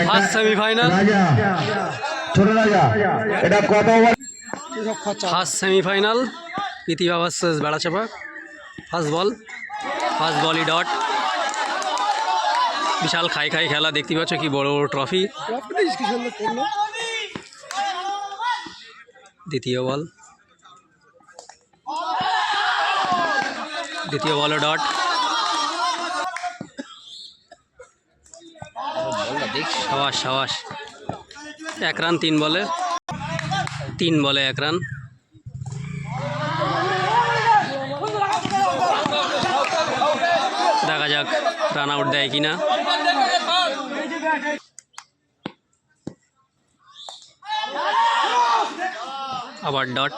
First semifinal, ছোট রাজা, এটা কত ওভার? ফার্স্ট সেমিফাইনাল প্রীতিভা ভার্সেস বেড়াচাপা। ফার্স্ট বলই ডট। বিশাল খাই খেলা, দেখতে পাচ্ছ কি বড় বড় ট্রফি। দ্বিতীয় বল ডট। সাবাস 1 রান 3 বলে 1 রান। দেখা যাক রান আউট দেয় কিনা। আবার ডট।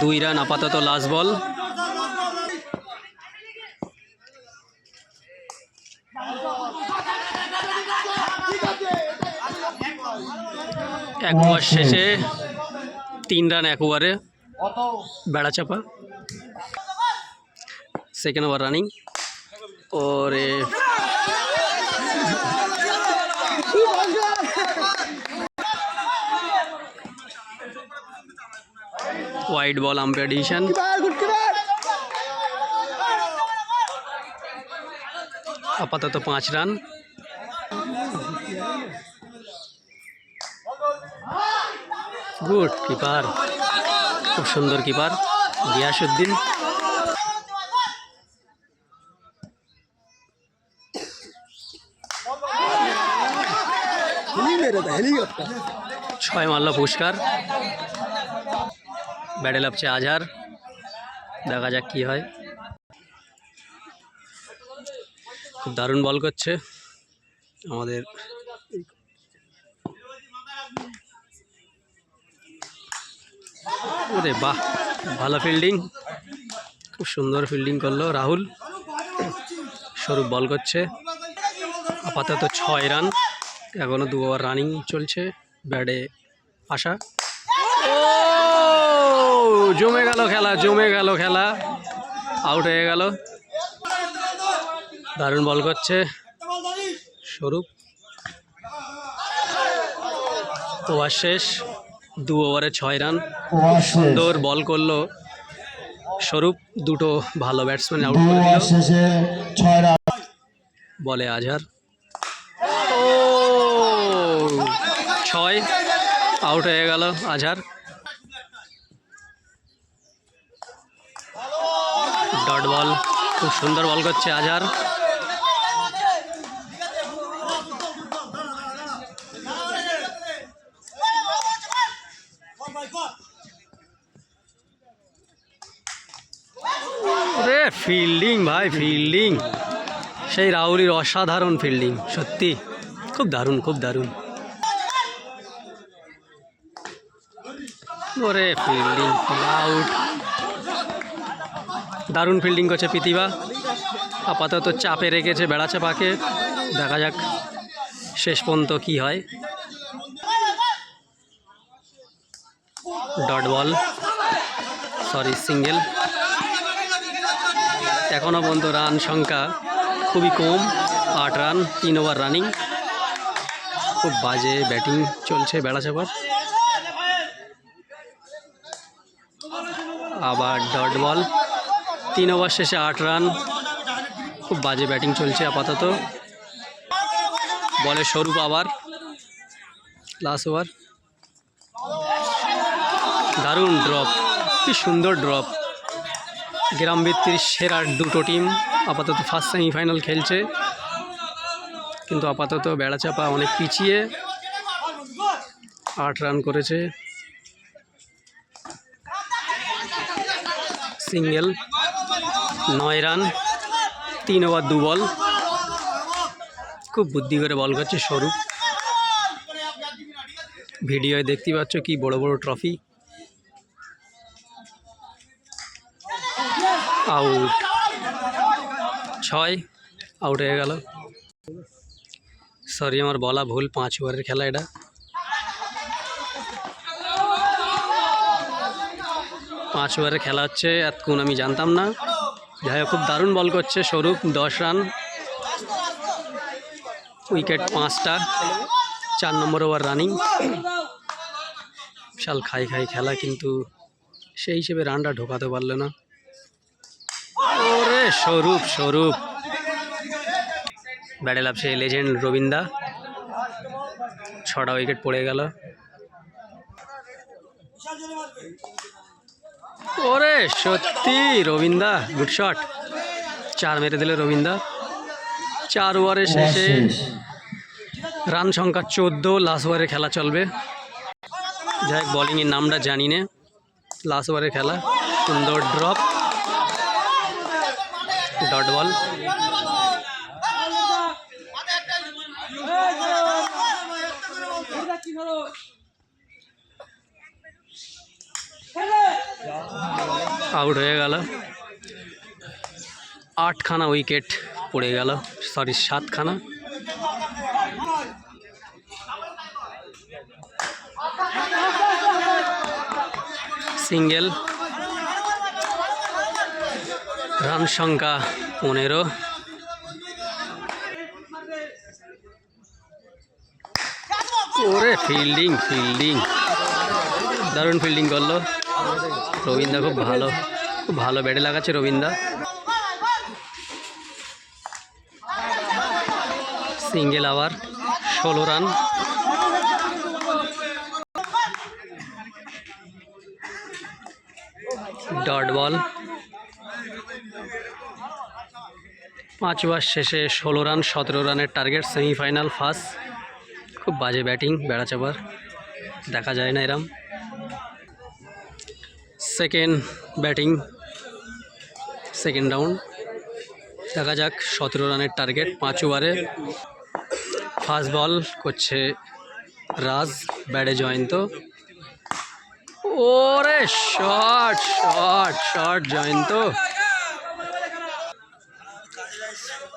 2 রান আপাতত, লাস্ট বল। এক ওভার শেষে 3 রান 1 ওভারে বেড়াচাপা। सेकेंड ओवर रनिंग और वाइड बॉल अंपायर डिसीजन। आपातत 5 रान। गुड कीपार, खूब सुंदर कीपार गियासुद्दीन। ছয় মারল পুরস্কার। ব্যাটে লাফছে আজহার, দেখা যাক কি হয়। খুব দারুণ বল করছে আমাদের। ওরে বাহ, ভালো ফিল্ডিং, খুব সুন্দর ফিল্ডিং করলো রাহুল। স্বরূপ বল করছে। আপাতত 6 রান, এখনো 2 ওভার রানিং চলছে। ব্যাটে আসা, ও জমে গেল খেলা, আউট হয়ে গেল। দারুণ বল করছে স্বরূপ। ওভার শেষ, 2 ওভারে 6 রান। সুন্দর বল করলো স্বরূপ, দুটো ভালো ব্যাটসম্যান আউট করে দিল। বলে আজহার, 6 আউট হয়ে গেল আজহার। ডট বল, খুব সুন্দর বল করছে আজহার। ফিল্ডিং ভাই, ফিল্ডিং সেই রাহুলের অসাধারণ ফিল্ডিং, সত্যি খুব দারুণ। ওরে ফিল্ডিং, আউট। দারুণ ফিল্ডিং করছে প্রীতিভা। আপাতত চাপে রেখেছে বেড়াচাপাকে, দেখা যাক শেষ পর্যন্ত কি হয়। Dot ball, single. এখনও পর্যন্ত রান সংখ্যা খুবই কম, 8 রান, 3 ওভার রানিং। খুব বাজে ব্যাটিং চলছে বেড়াচাপার। আবার ডট বল, 3 ওভার শেষে 8 রান। খুব বাজে ব্যাটিং চলছে আপাতত। বলে স্বরূপ আবার, লাস্ট ওভার। দারুণ ড্রপ, কি সুন্দর ড্রপ। গ্রাম ভিত্তির সেরা দুটো টিম আপাতত ফার্স্ট সেমিফাইনাল খেলছে, কিন্তু আপাতত বেড়াচাপা অনেক পিছিয়ে। 8 রান করেছে, সিঙ্গেল। 9 রান, 3 ওভার 2 বল। খুব বুদ্ধি করে বল করছে স্বরূপ। ভিডিওয় দেখতে পাচ্ছ কি বড় বড় ট্রফি। আউট, 6 আউট হয়ে গেল। সরি, আমার বলা ভুল, 5 ওভারের খেলা এটা। 5 ওভারের খেলা হচ্ছে, এতক্ষণ আমি জানতাম না। যাই হোক, খুব দারুণ বল করছে স্বরূপ। 10 রান, উইকেট 5টা, 4 নম্বর ওভার রানিং। বিশাল খাই খেলা, কিন্তু সেই হিসেবে রানটা ঢোকাতে পারলো না। ওরে স্বরূপ ব্যাটে লাভছে লেজেন্ড রবিন্দা। 6টা উইকেট পড়ে গেল। ওরে সত্যি রবিন্দা গুড শট, 4 মেরে দিল রবিন্দা। 4 ওভারের শেষে রান সংখ্যা 14, লাস্ট ওভারে খেলা চলবে। যাই হোক, বোলিংয়ের নামটা জানি না। লাস্ট ওভারে খেলা, সুন্দর ড্রপ, ডট বল। আউট হয়ে গেল। 8খানা উইকেট পড়ে গেল, 7খানা। সিঙ্গেল, রান সংখ্যা 15। ওরে ফিল্ডিং দারুণ ফিল্ডিং করলো রবিন্দা। খুব ভালো ব্যাটে লাগাচ্ছে রবিন্দা। সিঙ্গেল আবার 16 রান। Dot ball. 5 ওভার শেষে 16 রান, 17 রানের টার্গেট। Semifinal first. খুব বাজে ব্যাটিং বেড়াচাপার, দেখা যায় না এরম। সেকেন্ড ব্যাটিং, সেকেন্ড রাউন্ড, দেখা যাক। 17 রানের টার্গেট 5 ওভারে। ফার্স্ট বল করছে রাজ, ব্যাটে জয়ন্ত। ওরে শট জয়ন্ত।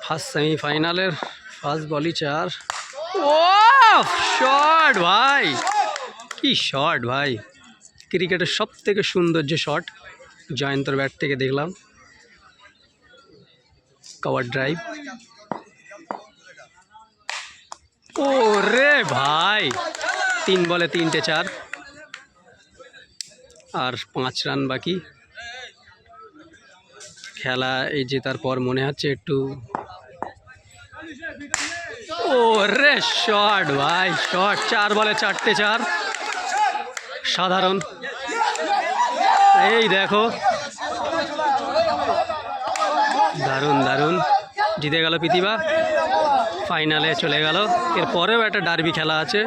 ফার্স্ট সেমিফাইনালের ফার্স্ট বলই 4। ও শট ভাই, কি শট ভাই! ক্রিকেটের সব থেকে সুন্দর যে শট জয়ন্তর ব্যাট থেকে দেখলাম। Cover drive. ওরে ভাই, 3 বলে 3টে 4, আর 5 রান বাকি। খেলা এই জেতার পর মনে হচ্ছে একটু। ওরে শট ভাই, শট! 4 বলে 4টে 4, সাধারণ। এই দেখো, দারুণ জিতে গেল প্রতিভা, ফাইনালে চলে গেল। এরপরেও একটা ডার্বি খেলা আছে।